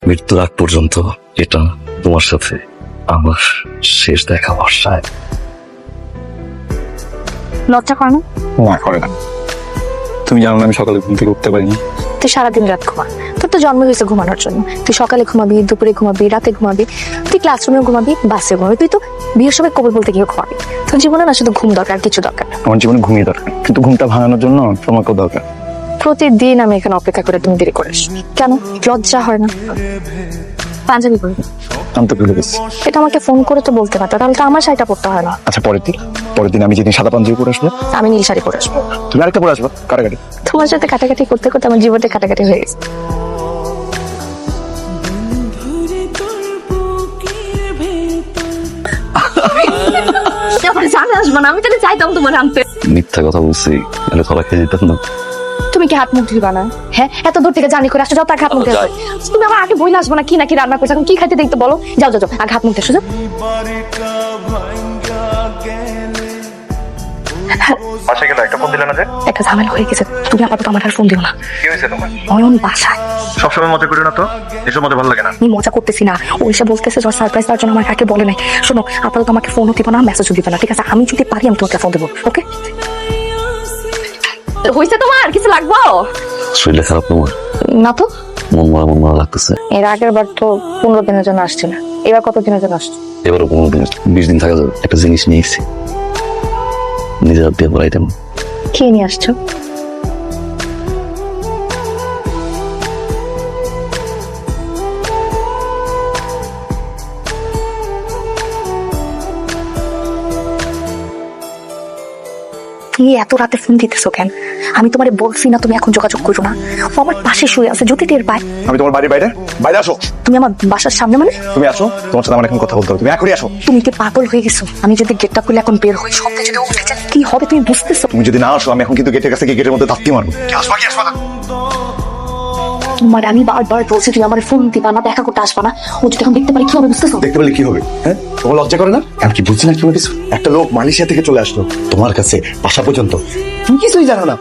মৃত্যুর আগ পর্যন্ত এটা তোমার সাথে আমার শেষ দেখা বর্ষায়। লজ্জা করে না? না করে না। তুমি জানো না আমি সকালে ঘুম থেকে উঠতে পারিনি। তুই সারাদিন রাত ঘুমা, তোর তো জন্ম হয়েছে ঘুমানোর জন্য। তুই সকালে ঘুমাবি, দুপুরে ঘুমাবি, রাতে ঘুমাবি, তুই ক্লাসরুমে ঘুমাবি, বাসে ঘুমাবি, তুই তো বিয়ের সময় কবর বলতে গিয়ে ঘুমাবি। তোর জীবনে না শুধু ঘুম দরকার, কিছু দরকার না। আমার জীবনে ঘুমিয়ে দরকার, কিন্তু ঘুমটা ভাঙানোর জন্য তোমাকেও দরকার। প্রতিদিন আমি এখানে অপেক্ষা করে তুমি দেরি করিস কেন? লজ্জা হয় না? পাঞ্জাবি পরে আমি তো ভুলে গেছি। এটা আমাকে ফোন করে তো বলতে পারতো, তাহলে তো আমার শাড়িটা পরতে হয় না। আচ্ছা পরের দিন আমি যেদিন সাদা পাঞ্জাবি পরে আসবো আমি নীল শাড়ি পরে আসবো। তুমি আরেকটা পরে আসবো কাটাকাটি। তোমার সাথে কাটাকাটি করতে করতে আমার জীবনটা কাটাকাটি হয়ে গেছে। জানে আসবো না, আমি তাহলে চাইতাম তোমার আনতে। মিথ্যা কথা বলছি, তাহলে ধরা খেয়ে যেতাম না। তুমি কি হাত মুখ ধুইবা না? হ্যাঁ, এত দূর থেকে জানি করে আসছো, যাও তাকে হাত মুখ ধুয়ে। তুমি আমার আগে বইলে আসবো না কি নাকি রান্না করছো, এখন কি খাইতে দেখতে বলো। যাও যাও যাও, আগে হাত মুখ ধুয়ে যাও। বাসায় গেলে একটা ফোন দিলে না যে? একটা ঝামেলা হয়ে গেছে, তুমি আপাতত আমার আর ফোন দিও না। কি হয়েছে তোমার? নয়ন বাসায়। সবসময় মজা করি না তো, এসব মজা ভালো লাগে না। আমি মজা করতেছি না, ও এসে বলতেছে যে সারপ্রাইজ দেওয়ার জন্য আমার কাকে বলে নাই। শোনো, আপাতত আমাকে ফোনও দিবা না, মেসেজও দিবা না, ঠিক আছে? আমি যদি পারি আমি তোমাকে ফোন দেবো, ওকে? হয়েছে তোমার কিছু লাগবো শরীরটা খারাপ তোমার? না তো। মন মারা লাগতেছে। এর আগের বার তো 15 দিনের জন্য আসছি না, এবার কত দিনের জন্য আসছো? এবারও 15 দিন 20 দিন থাকা যাবে। একটা জিনিস নিয়ে এসেছি, নিজের হাত দিয়ে পড়াইতাম। কি নিয়ে আসছো? তুমি এত রাতে ফোন দিতেছো কেন? আমি তোমারে বলছি না তুমি এখন যোগাযোগ করো না? ও আমার পাশে শুয়ে আছে, যদি টের পায়। আমি তোমার বাড়ির বাইরে আসো। তুমি আমার বাসার সামনে মানে? তুমি আসো, তোমার সাথে আমার এখন কথা বলতে হবে। তুমি এখনই আসো। তুমি কি পাগল হয়ে গেছো? আমি যদি গেটটা খুলে এখন বের হই, শব্দে যদি উঠে যায় কি হবে তুমি বুঝতেছো? তুমি যদি না আসো আমি এখন কিন্তু গেটের কাছে গিয়ে গেটের মধ্যে তাপ্তি মারবো। আসবা না। তোমার আমি বারবার বলছি তুমি আমার ফোন দিবা না, দেখা করতে আসবা না। ও যদি এখন দেখতে পারে কি হবে বুঝতেছো? দেখতে পেলে কি হবে? হ্যাঁ, তোমার লজ্জা করে না? আমি কি বুঝছি না কি বলেছো? একটা লোক মালয়েশিয়া থেকে চলে আসলো তোমার কাছে বাসা পর্যন্ত, তুমি কিছুই জানো না।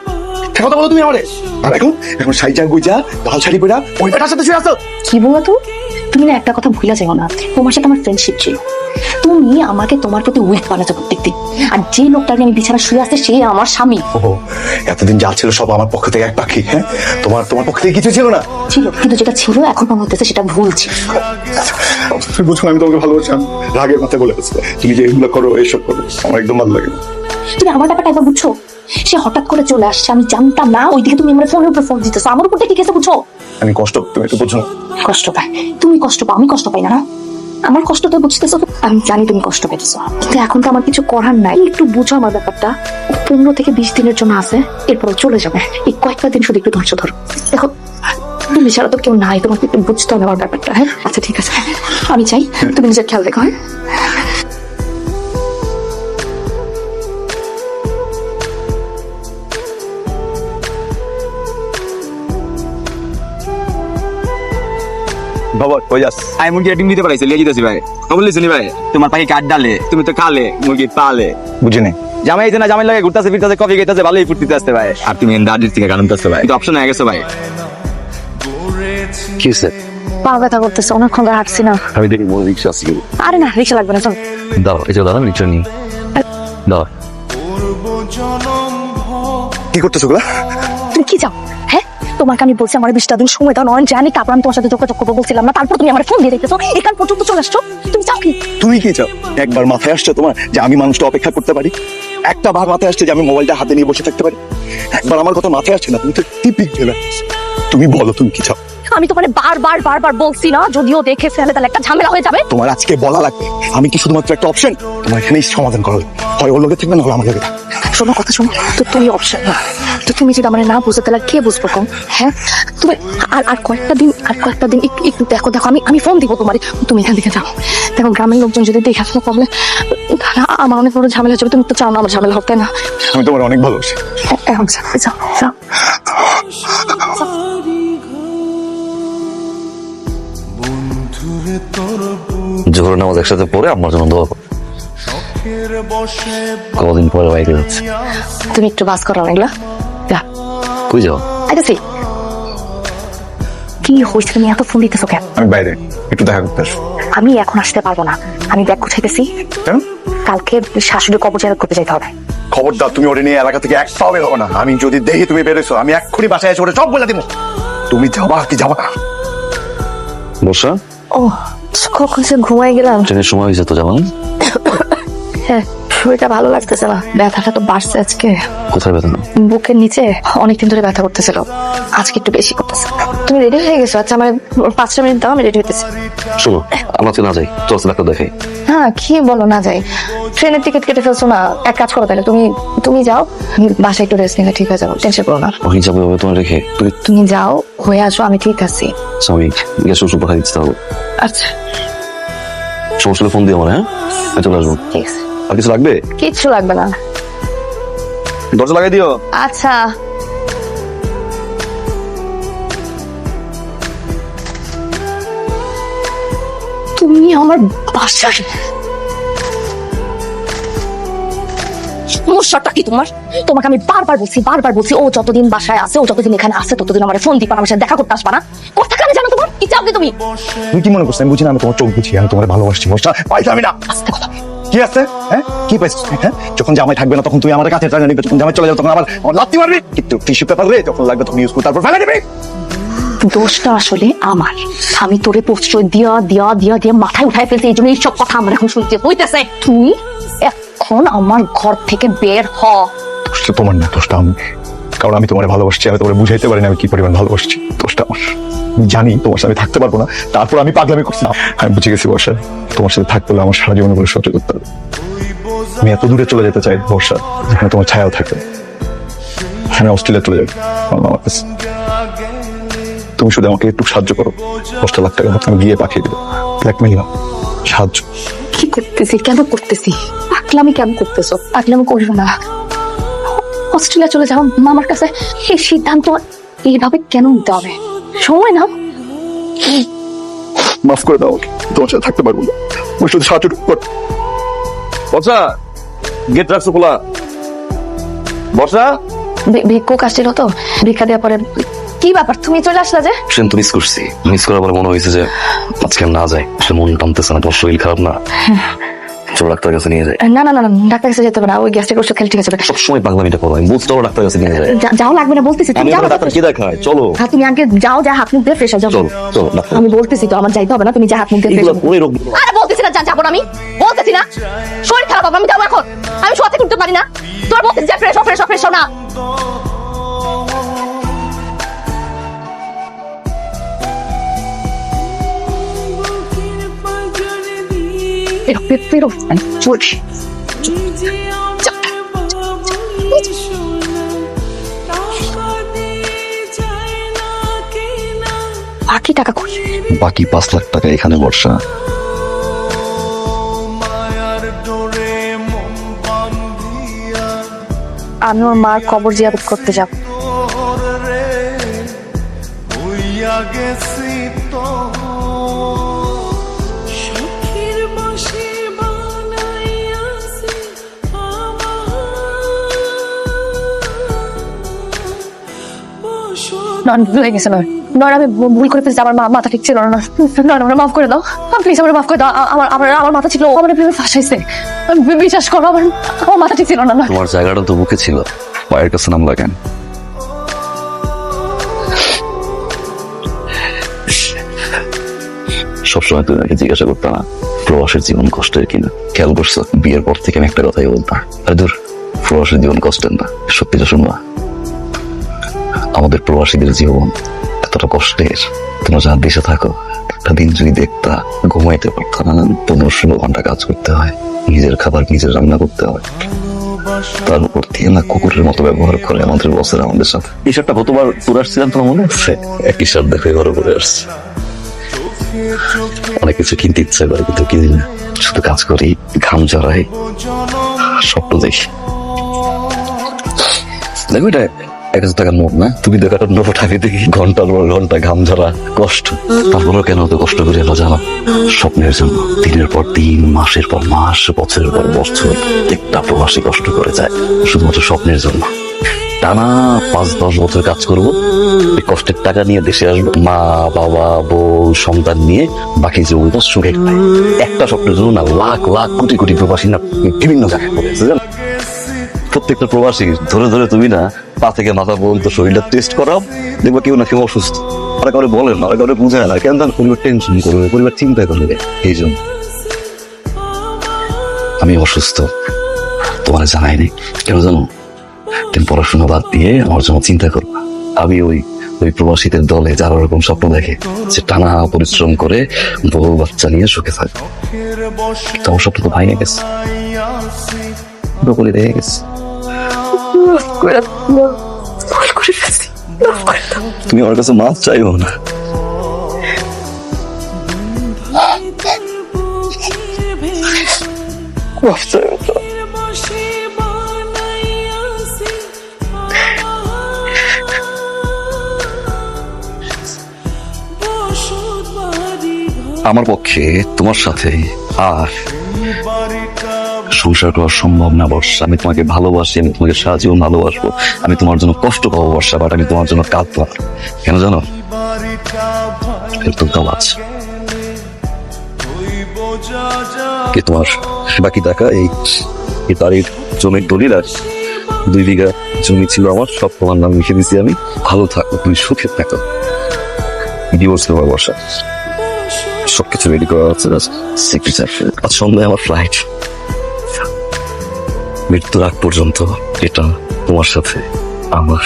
কথা বলো তুমি আমারে। আর এখন সাইজা গুইজা লাল শাড়ি পরা ওই বেটার সাথে শুয়ে আছো। কি বলো তুমি না একটা কথা ভুলে যাও না, তোমার সাথে আমার ফ্রেন্ডশিপ ছিল। তুমি আমাকে তোমার প্রতি উইক বানাতে প্রত্যেকদিন, আর যে লোকটাকে আমি বিছানা শুয়ে আসতে সে আমার স্বামী। ওহো, এতদিন যা ছিল সব আমার পক্ষ থেকে এক পাখি। হ্যাঁ, তোমার পক্ষ থেকে কিছু ছিল না। ছিল, কিন্তু যেটা ছিল এখন মনে হতেছে সেটা ভুল ছিল। তুমি বুঝো আমি তোমাকে ভালোবাসি। আমি রাগের মাথায় বলে গেছি তুমি যে এগুলো করো এসব করো আমার একদম ভালো লাগে না। তুমি আমার ব্যাপারটা একবার বুঝছো? সে হঠাৎ করে চলে আসছে, আমি জানতাম না, ওইদিকে তুমি আমার ফোনের উপর ফোন দিতেছো, আমার উপর কি কেসে বুঝছো? আমি কষ্ট, তুমি একটু বুঝো। কষ্ট পাই তুমি, কষ্ট পাও, আমি কষ্ট পাই না? আমার কষ্ট তো বুঝতেছো, আমি জানি তুমি কষ্ট পেতেছো, কিন্তু এখন তো আমার কিছু করার নাই। একটু বুঝো আমার ব্যাপারটা। 15 থেকে 20 দিনের জন্য আছে, এরপর চলে যাবে। এই কয়েকটা দিন শুধু একটু ধৈর্য ধরো। দেখো তুমি ছাড়া তো কেউ নাই, তোমাকে একটু বুঝতে হবে আমার ব্যাপারটা। হ্যাঁ আচ্ছা ঠিক আছে, আমি চাই তুমি নিজের খেয়াল রেখো। হ্যাঁ বাবা কই যাস? আমি মুরগি ডিম দিতে পারাইছি, লিয়ে দিতেছি ভাই। কবল লিসনি ভাই, তোমার পাখি কাট ডালে, তুমি তো কালে মুরগি পালে। বুঝি নাই। জামাই এই যে না জামাই লাগে ঘুরতেছে ফিরতেছে কফি খেতেছে ভালোই ফুর্তিতে আসতে ভাই। আর তুমি দার্জির থেকে গান করতে ভাই, কিন্তু অপশন হয়ে গেছে ভাই। কি হয়েছে? পা ব্যথা করতেছে, অনেকক্ষণ ধরে হাঁটছি না। আমি দেখি মনে রিক্সা আছে কি? আরে না, রিক্সা লাগবে না, চল। দাঁড়াও, এই যে দাঁড়ান, রিক্সা নিয়ে দাঁড়াও। কি করতেছো গুলা? তুমি কি চাও? হ্যাঁ তোমাকে আমি বলছি আমার 20টা দিন সময় দাও, নয়ন জানি কাপড় আমি তোমার সাথে যোগাযোগ করবো বলছিলাম না, তারপর তুমি আমার ফোন দিয়ে দেখতেছো, এখান পর্যন্ত চলে আসছো। তুমি চাও কি? তুমি কি চাও? একবার মাথায় আসছে তোমার যে আমি মানুষটা অপেক্ষা করতে পারি? একটা বার মাথায় আসছে যে আমি মোবাইলটা হাতে নিয়ে বসে থাকতে পারি? একবার আমার কথা মাথায় আসছে না? তুমি তো টিপিক গেলে। তুমি বলো তুমি কি চাও? আমি তোমার বারবার বলছি না, যদিও দেখে ফেলে তাহলে একটা ঝামেলা হয়ে যাবে। তোমার আজকে বলা লাগবে। আমি কি শুধুমাত্র একটা অপশন? তোমার এখানেই সমাধান করা লাগবে। হয় ওর লোকে থাকবে না হলে আমার লোকে থাকবে। শোনো কথা শোনো, তো তুমি অপশন না, তো তুমি যদি আমার না বুঝতে তাহলে কে বুঝবো কম? হ্যাঁ তুমি আর কয়েকটা দিন একটু দেখো আমি ফোন দিব তোমার, তুমি এখান থেকে যাও। দেখো গ্রামের লোকজন যদি দেখে আসলে প্রবলেম, আমার অনেক বড় ঝামেলা হচ্ছে। তুমি তো চাও না আমার ঝামেলা হোক, তাই না? আমি তোমার অনেক ভালোবাসি। এখন যাও। জোহর নামাজ একসাথে পড়ে আমার জন্য দোয়া করো। কদিন পরে বাইরে যাচ্ছে। তুমি একটু বাস করো, এগুলা যা। কই যাও? আইতাছি। কি কি হয়েছে, তুমি এত ফোন দিতেছো কেন? আমি বাইরে একটু দেখা করতে আসবো। আমি এখন আসতে পারবো না, আমি ব্যাগ গুছাইতেছি। কেন? কালকে শাশুড়ি কবর জিয়ারত করতে যেতে হবে। খবরদার, তুমি ওরে নিয়ে এলাকা থেকে এক পাও বের হবো না। আমি যদি দেখি তুমি বেরোছো, আমি এক্ষুনি বাসায় এসে ওরে সব বলে দিব। তুমি যাবা কি যাবা না? বর্ষা, ও কখন সে ঘুমাই গেলাম। ট্রেনের সময় হয়েছে তো যাওয়া। হ্যাঁ, শরীরটা ভালো লাগতেছে না, ব্যথাটা তো বাড়ছে আজকে। কোথায় ব্যথা? বুকের নিচে অনেকদিন ধরে ব্যথা করতেছিল, আজকে একটু বেশি করতেছে। তুমি রেডি হয়ে গেছো? আচ্ছা আমার 5টা মিনিট দাও, আমি রেডি হইতেছি। শোনো, আমরা তো না যাই, চল ডাক্তার দেখাই। হ্যাঁ, কি বলো না যাই? ট্রেনের টিকিট কেটে ফেলছো না, এক কাজ করো তাহলে তুমি যাও, বাসায় একটু রেস্ট নিলে ঠিক হয়ে যাবো, টেনশন করো না। ওই যাবো তোমার রেখে তুমি যাও, হয়ে আসো, আমি ঠিক আছি। আমি গ্যাস ওষুধ পাঠাই দিতে হবে। আচ্ছা সমস্যা হলে ফোন দিও আমার। হ্যাঁ, আমি চলে আসবো। ঠিক আছে, আর কিছু লাগবে? কিচ্ছু লাগবে না। দরজা লাগাই দিও। আচ্ছা তুমি আমার বাসায়, সমস্যাটা কি তোমার? তোমাকে আমি বারবার বলছি ও যতদিন বাসায় আছে, ও যতদিন এখানে আছে, ততদিন আমার ফোন দিবা, আমার সাথে দেখা করতে আসবা না। কোথায় আমি জানো তোমার কি চাও তুমি? তুমি কি মনে করছো আমি বুঝি না? আমি তোমার চোখ বুঝি, আমি তোমার ভালোবাসছি। বর্ষা, পাইলামই না। আস্তে কথা। কি আছে? হ্যাঁ, কি পাইছিস? হ্যাঁ, যখন জামাই থাকবে না তখন তুমি আমার কাছে টাকা নিবে, যখন জামাই চলে যাবে তখন আবার আমার লাত্তি মারবি। কিন্তু টিস্যু পেপার রে যখন লাগবে তখন ইউজ করে তারপর ফেলে দিবি। দোষটা আসলে আমার, আমি তোরে প্রশ্রয় দিয়া দিয়া দিয়া দিয়া মাথায় উঠাই ফেলছি, এই জন্য এইসব কথা আমার এখন শুনতে হইতেছে। তুই এখন আমার ঘর থেকে বের হ। দোষটা তোমার না, দোষটা আমি। কারণ আমি তোমার ভালোবাসছি, আমি তোমার বুঝাইতে পারি না আমি কি পরিমাণ ভালোবাসছি। দোষটা আমার। আমি জানি তোমার সাথে থাকতে পারবো না, তারপর আমি পাগলামি করছি। আমি বুঝে গেছি বর্ষা, তোমার সাথে থাকতে হলে আমার সারা জীবন করে সহ্য করতে হবে। আমি এত দূরে চলে যেতে চাই বর্ষা, যেখানে তোমার ছায়াও থাকবে। আমি অস্ট্রেলিয়া চলে যাবো আমার মামার কাছে। তুমি শুধু আমাকে একটু সাহায্য করো, 10 লাখ টাকা আমি গিয়ে পাঠিয়ে দেবো। ব্ল্যাকমেইল না, সাহায্য। কি করতেছি, কেন করতেছি? পাগলামি কেন করতেছো? পাগলামি করিও না। অস্ট্রেলিয়া চলে যাও মামার কাছে, এই সিদ্ধান্ত এইভাবে কেন নিতে হবে? সময় নাও। মাফ করে দাও, তোমার সাথে থাকতে পারবো না। ওই শুধু সাহায্য কর। বর্ষা, গেট রাখছো খোলা। বর্ষা, ভিক্ষুক আসছিল তো, ভিক্ষা দেওয়ার পরে। কি ব্যাপার, তুমি চলে আসলা যে? ট্রেন তো মিস করছি। মিস করার পরে মনে হয়েছে যে আজকে আর না যাই, আসলে মন টানতেছে না। তোমার শরীর খারাপ না? চলো ডাক্তার কাছে নিয়ে যাই। না না না না, ডাক্তার কাছে যেতে হবে না, ওই গ্যাস্ট্রিক ওষুধ খেলে ঠিক আছে। সবসময় পাগলামিটা করো, আমি বুঝতে পারো ডাক্তার কাছে নিয়ে যাই। যাও, লাগবে না বলতেছি, তুমি আমি যাও। ডাক্তার কি দেখায়? চলো। হ্যাঁ, তুমি আগে যাও, যা হাত মুখ দিয়ে ফ্রেশ হয়ে যাও। চলো চলো ডাক্তার। আমি বলতেছি তো, আমার যাইতে হবে না, তুমি যা হাত মুখ দিয়ে ফ্রেশ এগুলো করে রোগ। আরে বলতেছি না, যাবো না, আমি বলতেছি না, শরীর খারাপ হবে, আমি যাবো এখন। আমি শোয়া থেকে উঠতে পারি না, তোর বলতেছি যা ফ্রেশ হও না। বেরো চলছি। বাকি টাকা কই? বাকি 5 লাখ টাকা এখানে বর্ষা। আমি ওর মার কবর জিয়ারত করতে যাব। ভুলে গেছে নয়, আমি ভুল করে ফেলছি, আমার মাথা ঠিক ছিল না। আমার মাফ করে দাও প্লিজ, আমার মাফ করে দাও। আমার মাথা ছিল, আমার ফাঁসাইছে। বিশ্বাস করো, আমার মাথা ঠিক ছিল না। তোমার জায়গাটা তো বুকে ছিল, পায়ের কাছে নাম লাগান। সবসময় তুমি আমাকে জিজ্ঞাসা করতে না প্রবাসের জীবন কষ্টের কিনা। খেয়াল করছো, বিয়ের পর থেকে আমি একটা কথাই বলতাম, আরে দূর, প্রবাসের জীবন কষ্টের না। সত্যিটা শুনবা, আমাদের প্রবাসীদের জীবন এতটা কষ্টের। তোমরা যা দেশে থাকো, একটা দিন যদি দেখতা, ঘুমাইতে পারতাম না। 15-16 ঘন্টা কাজ করতে হয়, নিজের খাবার নিজের রান্না করতে হয়, তার উপর দিয়ে না কুকুরের মতো ব্যবহার করে আমাদের বসের আমাদের সাথে। এই শার্টটা কতবার পরে আসছিলাম তোমার মনে আছে? একই শার্ট দেখে ঘরে পরে আসছে। অনেক কিছু কিনতে ইচ্ছে করে কিন্তু কিনি না, শুধু কাজ করি, ঘাম ঝরাই, স্বপ্ন দেখি। দেখো এটা 1000 টাকার নোট না? তুমি দেখো একটা নোট, আমি দেখি ঘন্টার পর ঘন্টা ঘাম ঝরা কষ্ট। তারপরেও কেন তো কষ্ট করে এলো জানো? স্বপ্নের জন্য। দিনের পর দিন, মাসের পর মাস, বছরের পর বছর একটা প্রবাসী কষ্ট করে যায় শুধুমাত্র স্বপ্নের জন্য। টানা 5-10 বছর কাজ করব, এই কষ্টের টাকা নিয়ে দেশে আসবো, মা বাবা বউ সন্তান নিয়ে বাকি জীবনটা সুখে কাটাই। একটা স্বপ্নের জন্য না লাখ লাখ কোটি কোটি প্রবাসী না বিভিন্ন জায়গায় পড়েছে জানো। প্রত্যেকটা প্রবাসী ধরে ধরে তুমি না পা থেকে মাথা পর্যন্ত শরীরটা টেস্ট করাও, দেখবা কেউ না কেউ অসুস্থ। ওরা কাউরে বলেন না, ওরা কাউরে বুঝায় না, কেন জানো? পরিবার টেনশন করবে, পরিবার চিন্তা করবে। এই জন্য আমি অসুস্থ তোমার জানাইনি, কেন জানো? তুমি পড়াশোনা বাদ দিয়ে আমার জন্য চিন্তা করবা। আমি ওই প্রবাসীদের দলে যারা ওরকম স্বপ্ন দেখে যে টানা পরিশ্রম করে বউ বাচ্চা নিয়ে সুখে থাকবে, তোমার স্বপ্ন তো ভাইয়া গেছে, বলে রেখে গেছে। তুমি আমার কাছে মাছ চাইবো না, মাফ চাইবো না। আমার পক্ষে তোমার সাথে আর সংসার করা সম্ভব না বর্ষা। আমি তোমাকে ভালোবাসি, আমি তোমাকে সাহায্য ভালোবাসবো, আমি তোমার জন্য কষ্ট পাবো বর্ষা, বাট আমি তোমার জন্য কাঁদবো না। কেন জানো? তো আছে কি তোমার বাকি টাকা এই বাড়ির জমির দলিল আর 2 বিঘা জমি ছিল আমার, সব তোমার নাম লিখে দিছি আমি। ভালো থাকো, তুমি সুখে থাকো, ডিভোর্স দেবো বর্ষা। সবকিছু রেডি করা হচ্ছে, আজ সন্ধ্যায় আমার ফ্লাইট। মৃত্যুর আগ পর্যন্ত এটা তোমার সাথে আমার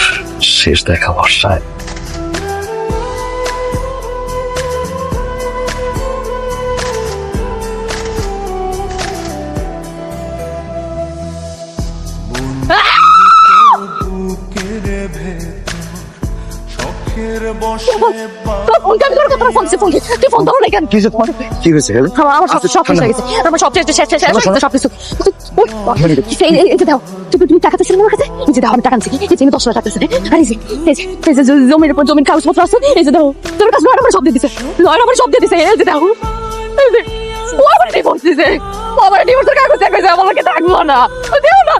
শেষ দেখা বর্ষায়। কি হয়েছে? আমার সব শেষ হয়ে গেছে, আমার সব শেষ শেষ শেষ সবকিছু। এই যে দাও, তুমি টাকা দিচ্ছিলে আমার কাছে, এই যে দাও, আমি টাকা আনছি, এই যে আমি 10,000 টাকা দিচ্ছি। আর এই যে জমির উপর জমির কাগজপত্র আছে, এই যে দাও, তোর কাছে লয়ের আমার সব দিয়ে দিছে, লয়ের আমার সব দিয়ে দিছে, এই যে দাও। ও আমার ডিভোর্স দিছে, ও আমার ডিভোর্সের কাগজ দেখেছে, আমাকে থাকবো না, দেও না।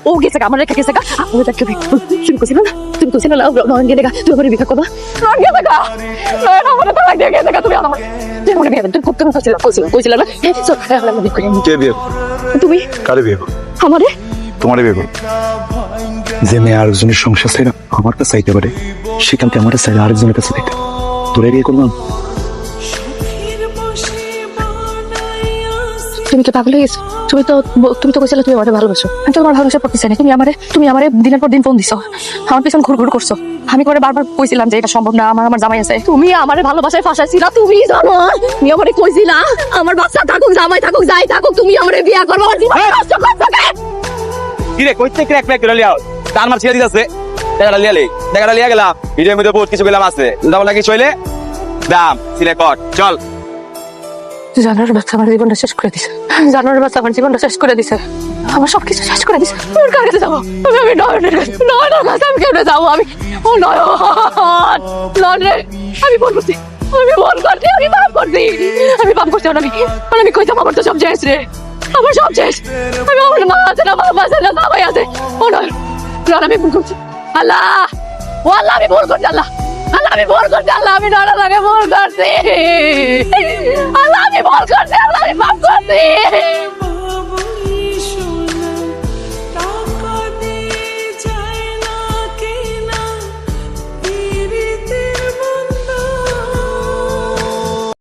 ও গেছে আমার রেখা গেছে গা। আমি তাকে তুমি কইছিল না, তুমি কইছিল না নয়ন গেলে গা, তুমি আমার বিয়ে করবা। নয়ন গেছে গা, নয়ন আমার তো লাগে গেছে গা, তুমি আমার তুমি আমার বিয়ে তুমি করতে কইছিল না। কে বিয়ে? তুমি কারে বিয়ে করো? আমারে তোমারে বিয়ে করো? যে মেয়ে আরেকজনের সংসার চাই না আমার কাছে চাইতে পারে, সেখান থেকে আমার চাইলে আরেকজনের কাছে চাইতে, তোরে বিয়ে করলাম? তুমি কি পাগল হয়ে গেছো? তুমি তো কইছিলে তুমি আমারে ভালোবাসো, আমি তো তোমার ভালোবাসা করতে চাই না। তুমি আমারে দিনের পর দিন ফোন দিছো, আমার পিছন ঘুর করছো। আমি করে বারবার কইছিলাম যে এটা সম্ভব না, আমার জামাই আছে। তুমি আমারে ভালোবাসায় ফাঁসাইছিলা, তুমি জানো। তুমি আমারে কইছিলা আমার বাচ্চা থাকুক, জামাই থাকুক, যাই থাকুক, তুমি আমারে বিয়ে করবে, আমার জীবন নষ্ট করছো কেন? কি রে কইতে ক্র্যাক ক্র্যাক করে লিয়াও, তার মার ছেড়ে দিতেছে। টাকাটা লিয়া গেলাম, ভিডিওর মধ্যে বহুত কিছু গেলাম আছে, দাম লাগি চলে দাম সিলে কট চল। জানোয়ার বাচ্চা আমার জীবনটা শেষ করে দিছে, জানোয়ার বাচ্চা আমার জীবনটা শেষ করে দিছে, আমার সবকিছু শেষ করে দিছে। আমি কার কাছে যাবো? আমি নয়নের কাছে আমি কেমনে যাবো? আমি ও নয়ন রে, আমি ফোন করছি, আমি পাপ করছি, আমি কইতাম আমার তো সব শেষ রে, আমার সব শেষ। আমি আমার মা আছে না, বাবা আছে না, সবাই আছে। ও নয়ন, আমি ভুল করছি। আল্লাহ আমি ভুল করছি, আল্লাহ আমি ভুল করছি, আল্লাহ আমি নয়নের লাগে ভুল করছি, আল্লাহ আমি ভুল করছি, আল্লাহ আমি পাপ করছি।